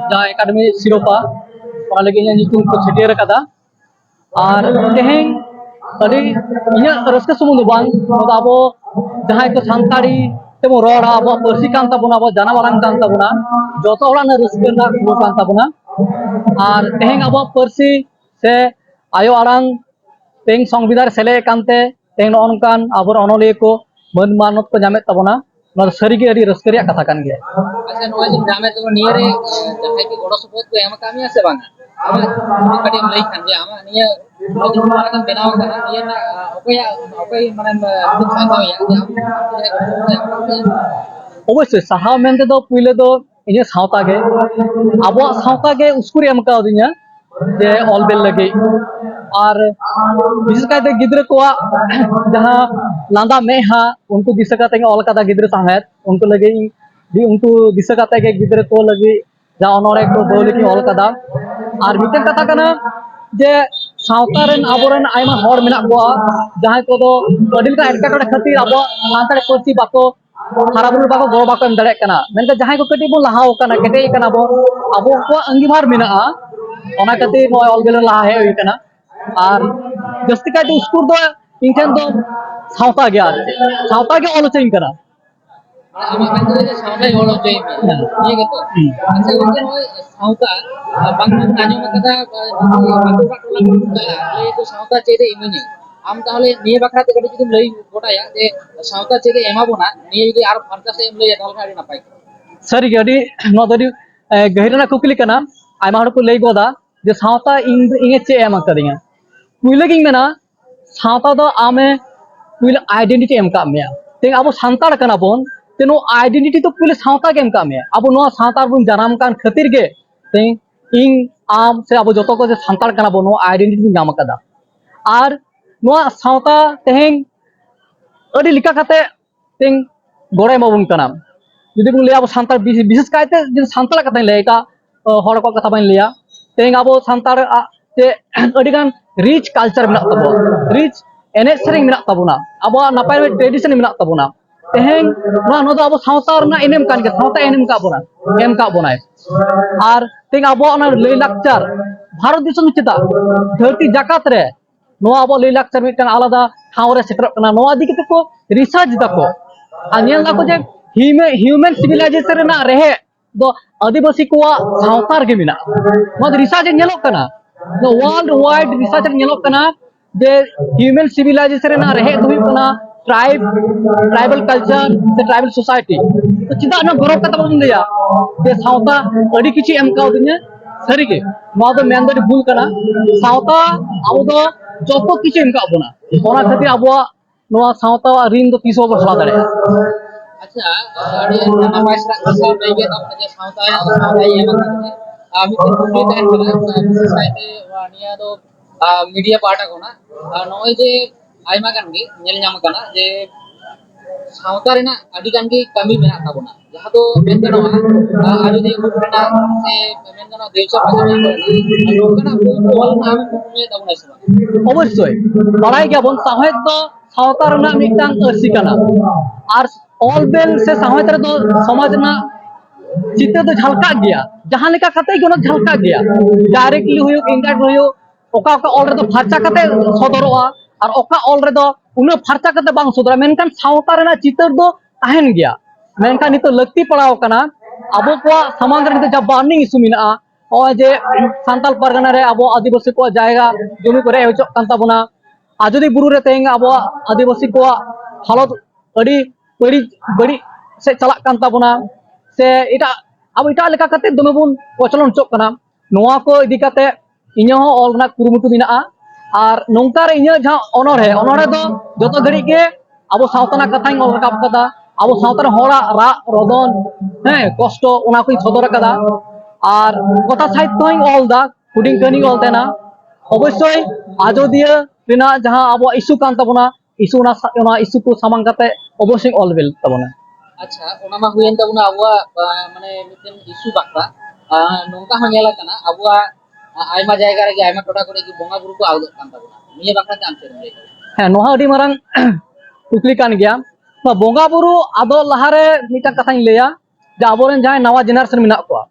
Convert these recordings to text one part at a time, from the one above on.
जहाँ एकेडमी सिरोपा और लगे ᱧᱩᱛᱩᱢ को छटियर कदा और तेहें अड़ी इन्हें रस्ते सुमुंग बांग अब जहाँ को सांताड़ी तेमो रोड़ा अब पर्सी कान ताबुना अब जानावारां कान ताबुना जोतो हराना रस्ते ना खबर कान ताबुना और तेहें अब पर्सी से आयो आरांग तेहें संविधान सेले कानते तेहें नॉनकान अब अनोलिया को मन मानत को जामे ताबुना नॉर सरी के अड़ी रस्ते रिया कथा कान गया। अच्छा नोआ जिन जामे तो नियरे जहां की गोड़ो सपोर्ट को एम कामिया से बांग आमा कटी लई खान जे आमा निया नोजिन मारा kan बेनाव kana निया ना ओपय माने दुख साथाव या अवश्य साहा मेनते दो पुइले दो इने सावता गे अब सावता गे उसकुरी एम का दिया जे ऑलबेल लगे और विशेष कायते गिद्र को जहां लांदा मेहा उनको दिशा काते ऑल कादा गिद्र साहेब उनको लगे di untu bisa kata ke gidre ko lagi ja onore ko dole ki ol kada ar miten kata kana je सावतारेन आबोरेन Aima हर मेना को जहां को दो अडिल का एडकाटोरे खातिर आबो लांतारे कोची बाको हराबुल बाको गो बाको एम दड़े कना मेनका जहां को कटी बो लाहाव कना केटे कना बो आबो को अंगीभार मेना ओना खातिर नो ऑलबेल लाहा हे होई कना और जस्ती का तो स्कूल दो इनकेन दो सावता गया सावता के ऑलोचन कना आमा kan je सावता गोड़ो जई में ये gitu अच्छा उनके नोय सावता बांग नान्यो makata बातो टोला ले तो सावता चेदे इमनि आम ताहले निये बाखरा ते कटी जुदि लई गोटाया जे सावता चेदे एमा बोना निये जुदि आर फारका से एम लई ताहले आडी नापाय सरी गडी नो दडी गहिरना कुकली कना आयमा हड़ को लई गोदा जे सावता इंगे चे एम कदिया पुइले गिंग मेना सावता दो आमे पुइले आइडेंटिटी एम का मेया ते अब सांताड़ कना बोन तेनो आइडेंटिटी तो पुइले सावता के एम का मेया अब नो सावता बुन जनाम कान खातिर गे ते इंग आम से अब जतो को जे सांताड़ कना बोन नो आइडेंटिटी बुन नाम कदा और नो सावता तेहें अडी लिका खाते तें गोड़े मबुन कना जुदी बुन ले अब सांताड़ विशेष कायते जे सांताड़ कथा ले का हड़ को कथा बन लिया तें अब सांताड़ ते अडी गान रिच कल्चर मेना तबो रिच एने सेरिंग मेना तबुना अब नापाय ट्रेडिशन मेना तबुना तेहें नो दो अब सावता रना एनेम कान के सावता एनेम का बोना एम का बोनाय और तें अब ना लई लाक्चर भारत दिसम चिता धरती जाकात रे नो अब लई लाक्चर मिटन आलादा ठाव रे सेटर कना नो आदि के को रिसर्च दको आनियल ना को जे ह्यूमन सिविलाइजेशन ना रहे दो आदिवासी को सावतार के मिना नो रिसर्च नेलो कना नो वर्ल्ड वाइड रिसर्च नेलो कना जे ह्यूमन सिविलाइजेशन ना रहे दुई कना ट्राइबल कल्चर से ट्राइबल सोसाइटी तो चिदा ना गौरव कता बन लिया जे सावता अडी किछि एम का दिने सरी के नो दो मेन दो भूल कना सावता अब दो जतो किछि एम का बोना ओना खातिर अब नो सावता रिन दो तीसो बसला दरे अच्छा अडी नापाय सरा कसो लई गे तो जे सावता ये मतलब आमी तो कुली टाइम करा सोसाइटी वानिया दो मीडिया पार्ट कोना नोय जे आयमा कान गे नेल नाम कना जे सावता रेना अडी कान गे कमी मेना ताबोना जहां दो मेन गनवा अडी दे गुटना से मेन गनवा देवचा पजन कोना लोकना बोल नाम कुमे ताबोना से अवश्य बड़ाई गया बोन साहेब तो सावता रेना मिटांग अर्सी कना और ऑलबेल से साहेब रे दो समाज ना चित्र तो झलका गया जहां लेका खाते गनो झलका गया डायरेक्टली हुयो इंडायरेक्ट हुयो ओका ओका ऑल रे दो फारचा खाते सदरवा और ओका ऑल रे दो उन फारचा खाते बांग सदरा मेनकान सावता रेना चित्र दो ताहेन गया मेनकान नितो लक्ति पड़ाव कना अबो को समाज रे नितो जब बार्निंग इशू मिना ओ जे सांताल परगना रे अबो आदिवासी को जायगा जमी करे होचो कांता बना आजोदी बुरु रे तेंग अबो आदिवासी को हालत अड़ी बड़ी बड़ी से चला कांता बना से इटा अब इटा लेका कते दमे बुन प्रचलन चोक कना नोआ को इदी कते इन्या हो ऑल ना कुरुमुटु मिना और नोंकार इन्या जहां ऑनर है दो जतो घड़ी के अब सावताना कथाई ऑल रकाब कदा अब सावतार होरा रा रोदन हे कष्ट ओना को सदर कदा और कथा साहित्य ही ऑल दा हुडिंग कनी ऑल तेना अवश्य आजोदिया बिना जहां अब इशू कान तबना इशू ना इशू को सामांग कते अवश्य ऑल बेल तबना अच्छा ओना मा हुयन तबना अबुआ माने मिटन इशू बाकरा नोंका हनेला कना अबुआ आयमा जायगा रे आयमा टोटा करे की बोंगा बुरु को आवद कान तबना निये बाकरा ते आमचे रे है नोहा अडी मारंग कुकली कान गया बोंगा बुरु आदो लहारे मिटा कथाई लेया जे आबोरेन जहां नवा जेनरेशन मिना को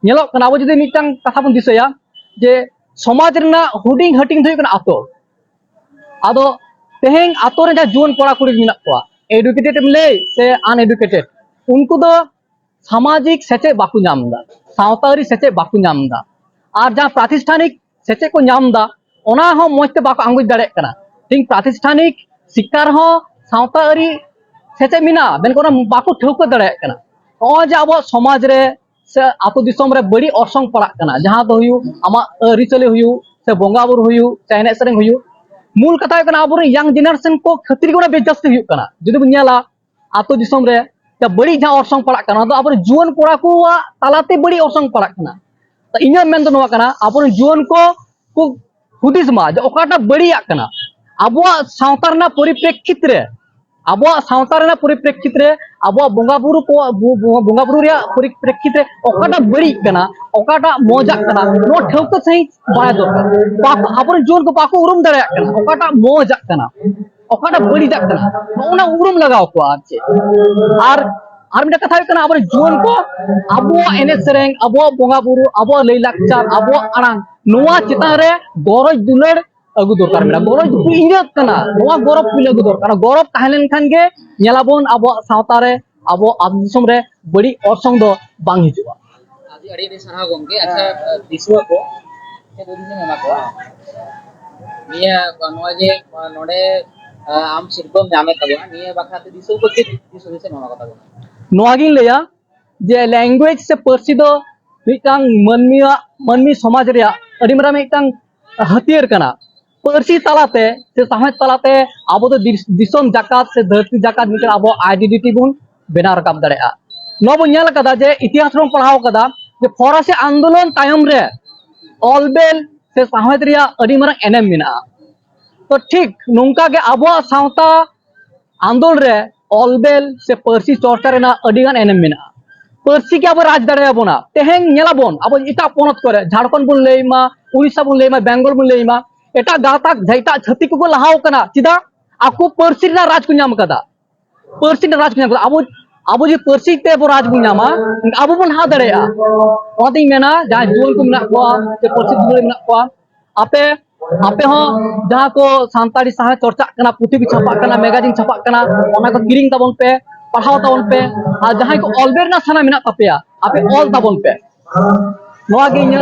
nyelok kana abo jodi mitang katha bon disaya je समाज रना हुडिंग हटिंग दो कना आतो आदो तेहें आतो रे जुन कोड़ा कुड़ी मिना को एडुकेटेड ले से अनएडुकेटेड उनको दो सामाजिक सेचे बाकु नामदा सावतारी सेचे बाकु नामदा और जहाँ प्रातिष्ठानिक सेचे को नामदा ओना हो मोजते बाकु आंगुज दाड़े कना थिंग प्रातिष्ठानिक शिक्षा हो सावतारी सेचे मिना बेन कोना बाकु ठौको दाड़े कना ओ जे अब समाज रे से आतो दिसोम रे बड़ी ऑर्सोंग पड़ा कना जहाँ दो हुयु आमा अरिचले हुयु से बोंगा बुर हुयु से एने सेरेंग हुयु मूल कथा कना अब यंग जनरेशन को खतरी को बेजस्ती हुयु कना जुदी बुनियाला आतो दिसोम रे ते बड़ी जहाँ ऑर्सोंग पड़ा कना तो अब जुवन कोड़ा को तालाते बड़ी ऑर्सोंग पड़ा कना तो इन्या मेन तो नवा कना अब जुवन को हुदिस मा जे ओकाटा बड़ी कना अब सावता रना परिप्रेक्षित रे अब सावता रना परिप्रेक्षित रे अब बोंगा बुरु को बोंगा बुरु रे परिप्रेक्षित रे ओकाटा बड़ी कना ओकाटा मौजा कना नो ठौक सही बाय दरकार पाक अपन जोर को पाको उरुम दरे कना ओकाटा मौजा कना ओकाटा बड़ी जा कना ओना उरुम लगाव को आछे और मिटा कथा कना अब जोन को अब एने सेरेंग अब बोंगा बुरु अब लैलाकचार अब आरांग नोआ चिता रे गरज दुलड़ अगु दरकार मेरा गरज इन्जत कना नोआ गौरव कुल अगु दरकार गौरव ताहलेन खान गे नेलाबोन अब सावता रे अब दिसम रे बड़ी ऑर्सोंग दो बांग हिजुआ आज अड़ी सारा गंगे अच्छा दिसुआ को के दो दिन मेना को निया नोजे नोडे आम सिरबम जामे तबा निया बाखाते दिसु को के दिसु से मेना कथा को नोआ गिन लेया जे लैंग्वेज से पर्सी दो मिटांग मनमी समाज रे अड़ी मरा मिटांग हथियार कना पर्सी तालाते से साहज तालाते अब तो दिसम जाकात से धरती जाकात मिटर अब आइडेंटिटी बुन बेना रकाब दरेआ नो बन नेल कदा जे इतिहास रो पढ़ाव कदा जे फरासी आंदोलन तायम रे ऑलबेल से साहज रिया अड़ी मरा एनएम मिना तो ठीक नोंका के अब सावता आंदोलन रे ऑलबेल से पर्सी चर्चा रेना अड़ी गान एनएम मिना पर्सी के अब राज दरे बोना तेहें नेलाबोन अब इटा पोनत करे झारखंड बुन लेमा उड़ीसा बुन लेमा बेंगल बुन लेमा एटा गाता झैटा छती को लहाव कना चिदा आको पर्सी ना राज को नाम कदा पर्सी ना राज को नाम कदा अब जे पर्सी ते बो राज को नामा अब बन हा दरेया ओती मेना जहां जुल को मेना को से पर्सी जुल मेना को आपे हो जहां को सांताड़ी साहा चर्चा कना पुथि भी छापा कना मैगजीन छापा कना ओना को किरिंग ताबन पे पढ़ाव ताबन पे आ जहां को ऑलबेर ना साना मेना तपेया आपे ऑल ताबन पे नोआ गे इना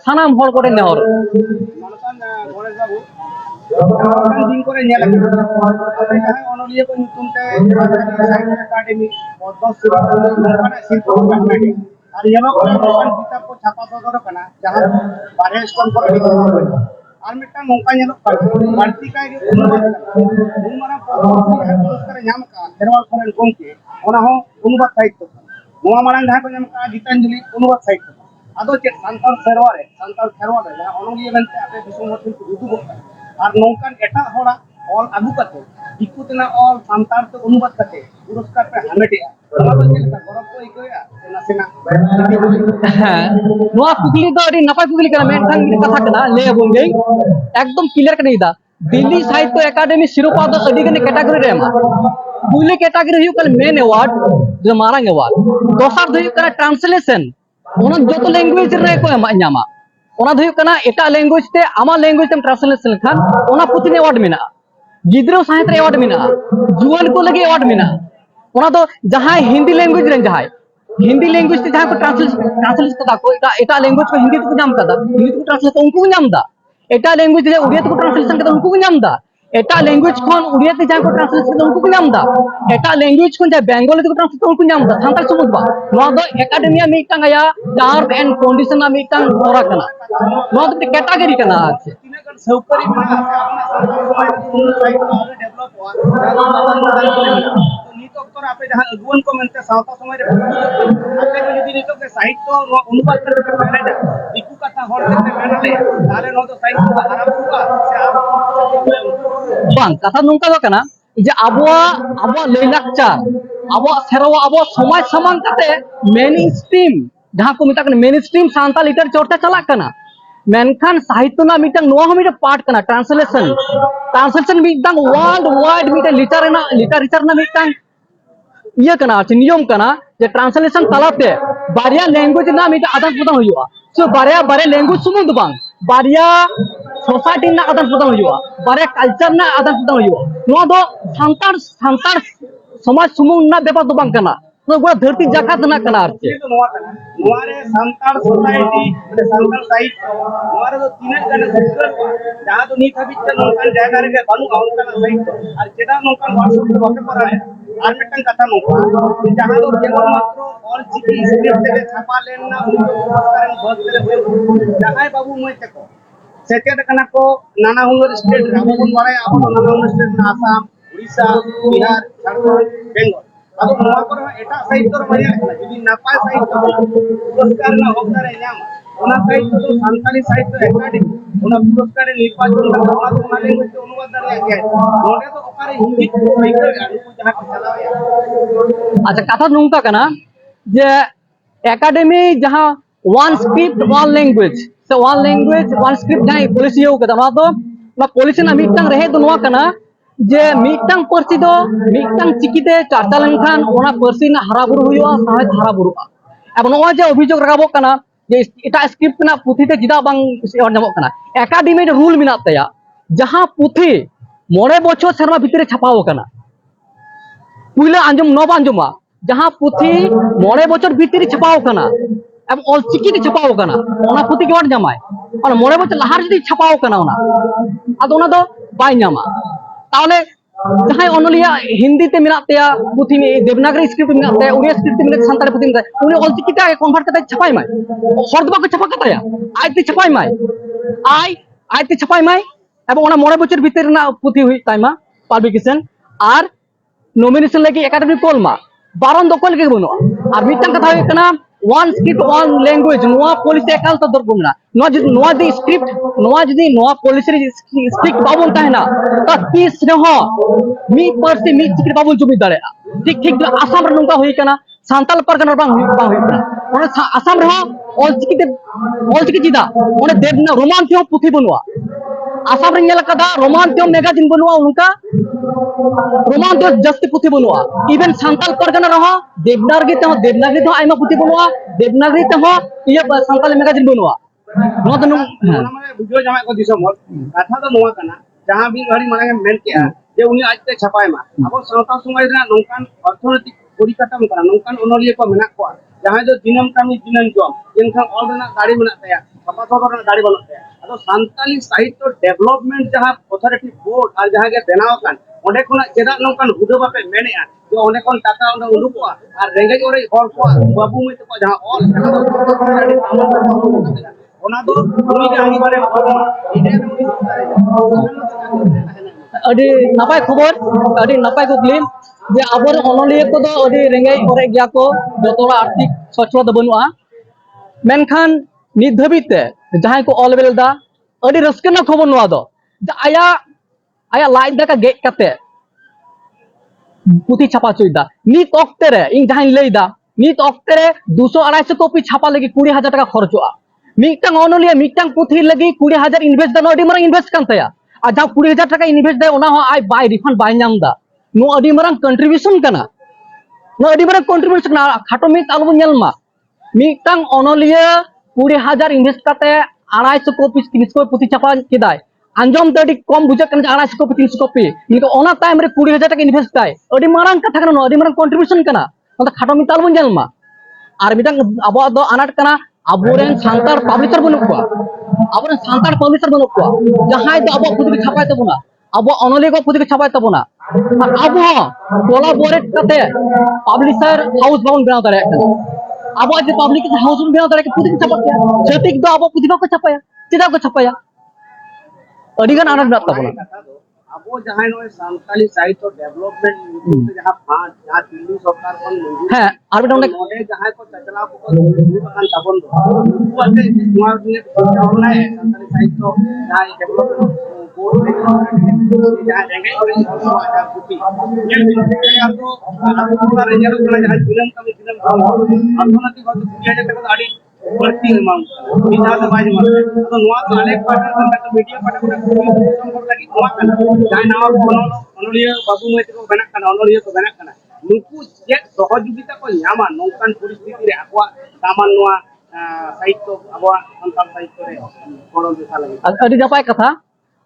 सानाम हर कोटे नेहर गणेश बाबू दिन करे नेला जहां अनलिया को नुतुम ते साहित्य एकेडमी पद्मश्री माने शिल्प एकेडमी और येनो को किताब को छापा सदर कना जहां बारे स्कूल पर और मिटा नोका नेलो बाड़ती काय अनुवाद उनमारा पद्मश्री पुरस्कार नाम का खेरवाल खरन गोंके ओना हो अनुवाद साहित्य नोआ मारंग जहां को नाम का गीतांजलि अनुवाद साहित्य आदो चे संताल खेरवाले जहां अनलिया बनते आपे दिसुम होथिन को उदुग और नौकान एटा होड़ा ऑल आगु कते दिकुतना ऑल संताल तो अनुवाद कते पुरस्कार पे हामेटिया ओना तो चेलका गौरव को इकोया नासेना नोआ कुकली दो अड़ी नपाय कुकली कना मेनखान कथा कना ले बोन गई एकदम क्लियर कने दा दिल्ली साहित्य एकेडमी शिरोपा दो अड़ी गने कैटेगरी रे मा पुले कैटेगरी हुयु कल मेन अवार्ड जो मारांग अवार्ड दोसर हुयु कना ट्रांसलेशन ओना जतो लैंग्वेज रे को ᱧᱟᱢᱟ ओना दो कना एटा लैंग्वेज ते आमा लैंग्वेज तेम ट्रांसलेशन खान ओना पुति ने अवार्ड मेना गिद्रो साहित्य रे अवार्ड मेना जुवन को लगे अवार्ड मेना ओना दो जहां हिंदी लैंग्वेज रे जहां हिंदी लैंग्वेज ते जहां को ट्रांसलेट कदा को एटा लैंग्वेज को हिंदी को नाम कदा हिंदी को ट्रांसलेट उनको नाम दा एटा लैंग्वेज रे उड़िया को ट्रांसलेशन कदा उनको नाम दा एटा लैंग्वेज कोन उड़िया ते जहां को ट्रांसलेशन कदा उनको नाम दा एटा लैंग्वेज कोन जे बंगाली को ट्रांसलेट उनको नाम दा सांताल समझ बा नोआ दो एकेडमिया मिटांग या टर्म एंड कंडीशन ना मिटांग होरा कना नोआ दो कैटेगरी कना आछे तिनागन सौकरी में आपना साहित्य डेवलप हुआ तो नितो तो आपे जहां अगुवन को मनते सावता समय रे आपे को यदि नितो के साहित्य अनुवाद करके पहले जा दिकु कथा होड़ करते मेनले तारे नो तो साहित्य आरंभ हुआ से आप बांग कथा नोंका दो कना जे आबोआ लैलाकचार आबो सेरवा आबो समाज समान कते मेन स्ट्रीम जहां को मिता मेन स्ट्रीम सांताल लिटर चर्चा चला कना मेनखान साहित्य ना मिटang नोआ हम मिटा पार्ट कना ट्रांसलेशन मिटang वर्ल्ड वाइड मिटा लिटरेचर ना मिटang iya kana नियम kana जे ट्रांसलेशन तलाते बारिया लैंग्वेज ना मिट आदान प्रदान हुआ सो बारिया बारिया लैंग्वेज सुमुंग दो बांग बारिया सोसाइटी ना आदान प्रदान हुआ बारिया कल्चर ना आदान प्रदान हुआ नोआ दो सांतार सांतार समाज सुमुंग ना बेपा दो बांग kana no gua धरती जाकात ना kana arche itu nuwa kana nuwa re santal society mane santal site nuwa re do tinak gana subscribe ko jaha do nit habit te nongkan jayga re banu onkan site ar cheda nongkan whatsapp te bape parane ar metan katha nongka jaha do kebol matro all chiki script te chapa len na unko karen bhot kare jahay babu moi teko second कना को नाना हुनर state abo bon baray abo नाना हुनर state na Assam Odisha Bihar Jharkhand Bengal ado noa kor eta side tor manya lekna jodi napay side to puruskar na hokdar e nyam ona side to santali side to academy ona puruskar e nirbachon na ona to ona language te অনুবাদ dare age node to okare hindi ko side anu jaha ko chalaya अच्छा कथा नोंका कना जे academy जहां one script one language से one language one script जहां policy हो कदा मा तो ना पॉलिसी ना मिटंग रहे तो नोआ कना जे मिटंग पर्सी दो मिटंग चिकिते चार्चा लेनखान ओना पर्सी ना हराबुरु हुआ साहेब हराबुरुआ अब नोआ जे अभियोग रागाबो कना जे एटा स्क्रिप्ट ना पुथीते जिदा बांग और नामो कना एकेडमी रूल मिना तया जहां पुथी 9 बछर शर्मा भितरे छापाओ कना पुइला आंजम नब आंजमा जहां पुथी 9 बछर भितरी छापाओ कना अब ऑलचिकी ते छापाओ कना ओना पुथी के वाट जामाय और 9 बछर लहार जदी छापाओ कना ओना आदो ओना दो बाय नामा ताहले जहां ओनलिया हिंदी ते मिना तया पुथी में देवनागरी स्क्रिप्ट मिना तया उड़िया स्क्रिप्ट मिना संताली पुथी मिना उनी ऑलचिकी ते कन्वर्ट करते छापाय माय हरदबा को छापा कताया आज ते छापाय माय आज ते छापाय माय अब ओना 9 बछर भितर ना पुथी हुई ताइमा पब्लिकेशन आर नॉमिनेशन लगी एकेडमी कोलमा बारन दखल के बनो और मिटन कथा हुई कना वन स्क्रिप्ट वन लैंग्वेज नोआ पॉलिसी एकाल तो दरबुमना नोआ दी स्क्रिप्ट नोआ जदी नोआ पॉलिसी स्ट्रिक्ट बाबन ताहेना ता तीस रहो मी पर्सी मी स्क्रिप्ट बाबन जुमी दाड़े ठीक ठीक आसाम रे नोंका हुई कना सांताल परगना बांग हुई कना ओने आसाम रे ऑल चिकी जिदा ओने देवना रोमान थियो पुथी बनवा आसाम रे नेला कदा रोमान थियो मैगजीन बनवा उनका रोमान तो जस्ती पुथी बनवा इवन सांताल परगना रहो देवनागरी तो आइमा पुथी बनवा देवनागरी तो ये सांताल मैगजीन बनवा नो तो ona mane video jamai ko disam hol katha do noa kana jaha bi gari mane men kya je uni ajte chhapai ma abo sauta sumai na nongkan orthonetik porikatam kana nongkan onoliya ko menak ko jaha do dinam kami dinan jom enkhan all na gari menak taya apa to na gari banot taya ado santali sahityo development jaha authority board ar jaha ge benaw kan onde khona cheda nongkan hudo bape menea je onde kon taka onde udukoa ar rengej ore hor ko babu mai to jaha all jaha do ona do uni ge ani bare ide uni अडी नपाय खबर अडी नपाय कुकलिम जे आबर अनलिया को दो अडी ranges करे गया को जतोरा आर्थिक सच्चलता बनुआ मेनखान नित धाबिते जहां को ऑल बेल दा अडी रस्कना खबर नोआ दो आया आया लाइट दाका गेट काते पुथी छापा चुइदा नित ऑक्टे रे इन जहां लेदा नित ऑक्टे रे 200 250 कॉपी छापा लगी 20000 टाका खर्चोआ मिटंग अनलिया मिटंग पुथी लगी 20000 इन्वेस्ट दा अडी मारंग इन्वेस्ट कान तया आ जहां 20000 टाका इन्वेस्ट दा ओना हो आय बाय रिफंड बाय नाम दा नो अडी मारंग कंट्रीब्यूशन काना नो अडी मारंग कंट्रीब्यूशन ना खाटो मिट आलबो नेलमा मिटंग अनलिया 20000 इन्वेस्ट काते 250 कॉपी 300 पुथी छापा केदाय आंजम तो अडी कम बुझा कन 250 कॉपी 300 कॉपी इनका ओना टाइम रे 20000 टाका इन्वेस्ट ताय अडी मारंग कथा काना नो अडी मारंग कंट्रीब्यूशन काना ओना खाटो मिट आलबो नेलमा आर मिटंग अबो दो अनाट काना अबोरेन सांतार पब्लिशर बनु को अबोरेन सांतार पब्लिशर बनु को जहां दो अबो पुथी छापाय तबना अबो अनलिया को पुथी छापाय तबना अबो कोलाबोरेट कते पब्लिशर हाउस बाउंड बनाव दारे अबो जे पब्लिक हाउस बाउंड बनाव दारे पुथी छापाय छतिक दो अबो पुथी को छापाया चिदा को छापाया अडिगान आनंद तबना abo jahan no santali site to development jaha fund jaha dilli sarkar kon है आर बेटा node jahan ko chachla ko kan tabon do ate smar dine ona hai santali site to jaha development board me jaha renge ore jaha buti ye ato apura rejero kona jaha dilam kami dilam arthonatik hoto 2000 taka adi बढ़ती है मांग विधानसभा में तो नोआ तो अनेक party का media party को संभव लगी नोआ का जाय नाव को अनलिया बाबू में को बना का अनलिया को बना का नुकु चेक सहयोगिता को ᱧᱟᱢᱟ नौकान परिस्थिति रे आकवा दामान नोआ साहित्य आबवा संताल साहित्य रे गड़ो देसा लगे ᱟᱹᱰᱤ ᱱᱟᱯᱟᱭ ᱠᱟᱛᱷᱟ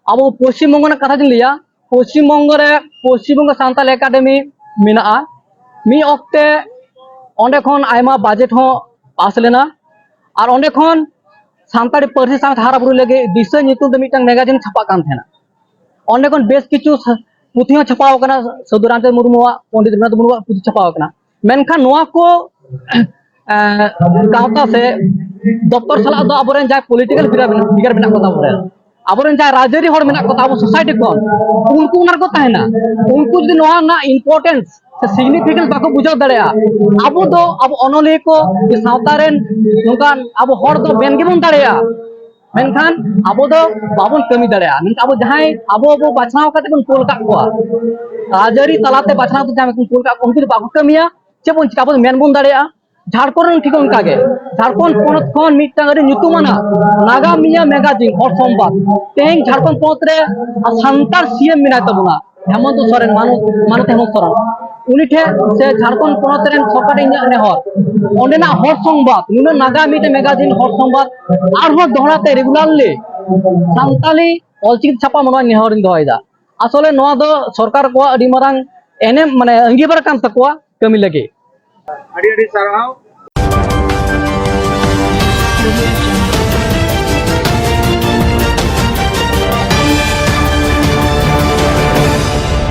ᱟᱵᱚ ᱯᱚᱥᱪᱤᱢ ᱵᱚᱝᱜᱚ ᱨᱮᱱᱟᱜ ᱠᱟᱛᱷᱟ ᱡᱩᱫᱤᱧ ᱞᱟᱹᱭᱟ ᱯᱚᱥᱪᱤᱢ ᱵᱚᱝᱜᱚ ᱨᱮ ᱯᱚᱥᱪᱤᱢ ᱵᱚᱝᱜᱚ ᱥᱟᱱᱛᱟᱞ एकेडमी ᱢᱮᱱᱟᱜᱼᱟ ᱢᱤᱫ ᱚᱠᱛᱮ ᱚᱸᱰᱮ ᱠᱷᱚᱱ ᱟᱭᱢᱟ ᱵᱟᱡᱮᱴ ᱦᱚᱸ ᱯᱟᱥ ᱞᱮᱱᱟ ᱟᱨ ᱚᱸᱰᱮ ᱠᱷᱚᱱ ᱥᱟᱱᱛᱟᱲᱤ ᱯᱟᱹᱨᱥᱤ ᱥᱟᱶᱛᱮ ᱦᱟᱨᱟ ᱵᱩᱨᱩ ᱞᱟᱹᱜᱤᱫ ᱫᱤᱥᱟᱹ ᱧᱩᱛᱩᱢ ᱛᱮ ᱢᱤᱫᱴᱟᱝ ᱢᱮᱜᱟᱡᱤᱱ ᱪᱷᱟᱯᱟᱜ ᱠᱟᱱ ᱛᱟᱦᱮᱱᱟ ᱚᱸᱰे ᱠᱷᱚᱱ ᱵᱮᱥ ᱠᱤᱪᱷᱩ ᱯᱩᱛᱷᱤ ᱦᱚᱸ ᱪᱷᱟᱯᱟᱣ ᱟᱠᱟᱱᱟ ᱥᱟᱹᱫᱷᱩ ᱨᱟᱢᱪᱟᱸᱫᱽ ᱢᱩᱨᱢᱩᱣᱟᱜ ᱯᱚᱸᱰᱤᱛ ᱨᱚᱜᱷᱩᱱᱟᱛᱷ ᱢᱩᱨᱢᱩᱣᱟᱜ ᱯᱩᱛᱷᱤ ᱪᱷᱟᱯᱟᱣ ᱟᱠᱟᱱᱟ ᱢᱮᱱᱠᱷᱟन ᱱᱚᱣᱟ ᱠᱚ गावता से दफ्तर साला दो आबोरेन जाय पॉलिटिकल फिगर मेना को ताबोरेन आबोरेन जाय राजरी हर मेना को ताबो सोसाइटी को उनको उनार को ताहेना उनको जदि नोआ ना इंपोर्टेंस से सिग्निफिकेंस बाको बुझाव दाड़ेया आबो दो आबो अनोलिया को सावतारेन नोकान आबो हर दो बेन गेबोन दाड़ेया मेनखान आबो दो बाबोन कमी दाड़ेया मेनखान आबो जहाय आबो आबो बाछनाव काते बन कोल का कोआ राजरी तलाते बाछनाव तो जामे कोल का उनको बाको कमिया चेबोन चिका आबो मेन बोन दाड़ेया झारखंड ठीक उनकागे झारखंड पनत खन मिटटांग अरि ᱧᱩᱛᱩᱢᱟना नागामिया मैगजीन हर संबाद तेहें झारखंड पनत रे सान्तार सीएम मेना तबना हेमंत सोरेन मानत हेमंत सोरेन उनी ठे से झारखंड पनत रेन सरकार इन्या नेहर ओंडेना हर संबाद नुना नागामिया मैगजीन हर संबाद आरहो दोहराते रेगुलारली सान्ताली ऑलचिकी छापा मनवा नेहर दोयदा आसले नोआ दो सरकार को अडी मारांग एने माने अंगीबार कान तकवा कमी लगे अड़ी अड़ी साराव